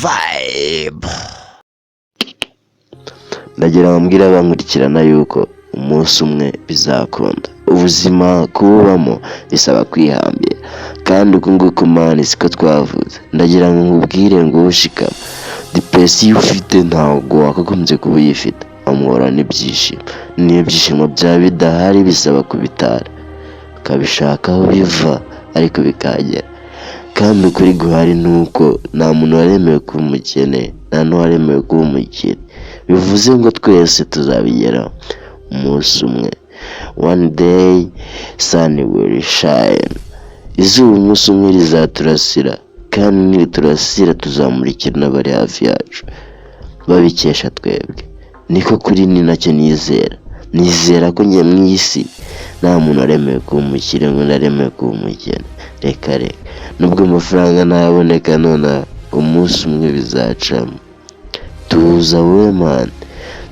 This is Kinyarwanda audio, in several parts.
vibe. Ndagira ngo mbwire abankurikirana yuko umunsi umwe bizakunda. Ubuzima kububamo bisaba kwihambira, kandi uku nguku mani siko twavuze. Ndagira ngo nkubwire ngo ushikama, depression ufite ntabwo wakagombye kuba uyifite. Amahoro n'ibyishimo, niyo ibyishimo byaba bidahari bisaba kubitara, ukabishaka aho biva ariko bikagera. Kandi ukuri guhari ni uko nta muntu waremewe kuba umukene, nta n'uwaremewe kuba umukire. Bivuze ngo twese tuzabigeraho umunsi umwe. One day sun will shine. Izuba umunsi umwe rizaturasira, kandi niriturasira tuzamurikira n'abari hafi yacu babikesha twebwe. Niko kuri ni nacyo nizera ko njye mu isi nta muntu waremewe kuba umukire ngo naremewe kuba umukene. Reka nubwo amafaranga ntaboneka none umunsi umwe bizacamo. Tuza wowe mani,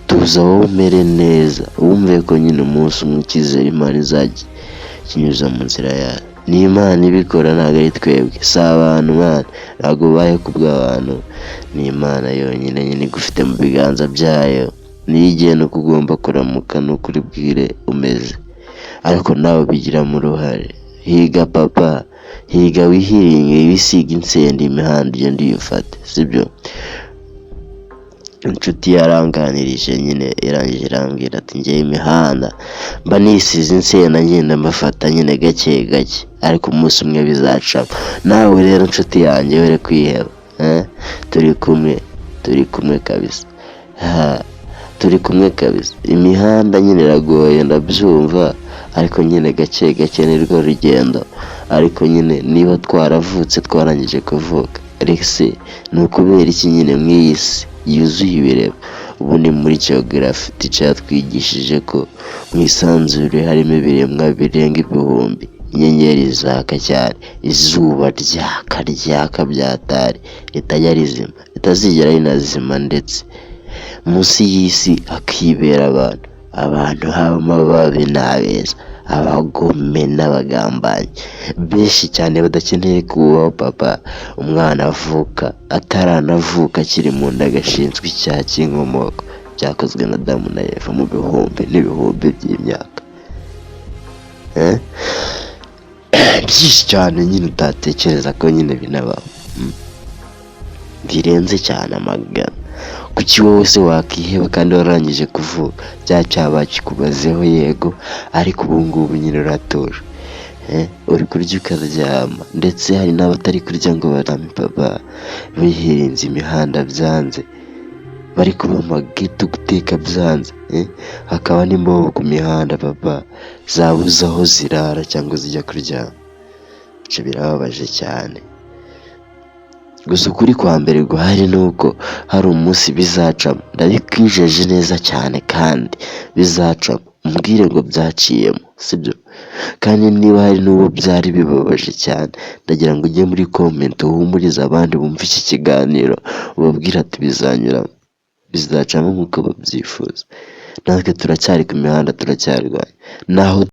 tuza wowe umere neza, wumve ko nyine umunsi umwe ukizera Imana izajya kinyuza mu nzira yayo. Ni Imana ibikora, ntabwo ari twebwe, si abantu mani, ntabwo ubaye kubw'abantu. Ni Imana yonyine nyine igufite mu biganza byayo, niyo igena uko ugomba kuramuka n'uko uri bwire umeze, ariko nawe ubigiramo uruhare. Higa papa, higa wihiringe, wisiga insenda imihanda ugenda uyifate, sibyo? Inshuti yaranganirije nyine irangije irambwira ati njye imihanda mba nisize insenda ngenda mbafata nyine gake gake, ariko umunsi umwe bizacamo. Nawe rero inshuti yanjye were kwiheba, turi kumwe kabisa, turi kumwe kabisa. Imihanda nyine iragoye ndabyumva, ariko nyine gake gake nirwo rugendo. Ariko nyine niba twaravutse twarangije kuvuka, rese ni ukubera iki nyine mu iyi si yuzuye ibireba? Ubu ni muri geography teacher yatwigishije ko mu isanzure harimo ibiremwa birenga ibihumbi. Inyenyeri zaka cyane, izuba ryaka byatari, ritajya rizima, ritazigera rinazima. Ndetse munsi y'isi hakibera abantu habamo ababi n'abeza, abagome n'abagambanyi benshi cyane badakeneye kubaho. Papa, umwana avuka ataranavuka akiri mu nda agashinzwe icyaha cy'inkomoko byakozwe na Adamu na Eva mu bihumbi n'ibihumbi by'imyaka byinshi cyane nyine utatekereza ko nyine binabaho, birenze cyane amagana. Kuki wowe se wakiheba kandi warangije kuvuka? Bya cyaba kikubazeho yego, ariko ubu ngubu nyine uratuje, uri kurya ukaryama. Ndetse hari n'abatari kurya ngo barame papa, bihirinze imihanda byanze, bari kuba amageto guteka byanze, hakaba n'imbobo ku mihanda papa, zabuze aho zirara cyangwa zijya kuryama. Ibyo birababaje cyane. Gusa ukuri kwa mbere guhari ni uko hari umunsi bizacamo, ndabikwijeje neza cyane, kandi bizacamo. Umbwire ngo byaciyemo, sibyo? Kandi niba hari n'uwo byari bibabaje cyane, ndagira ngo ujye muri comment uhumurize abandi bumva iki kiganiro, ubabwira ati bizanyuramo, bizacamo nk'uko babyifuza. Natwe turacyari ku mihanda, turacyarwanya naho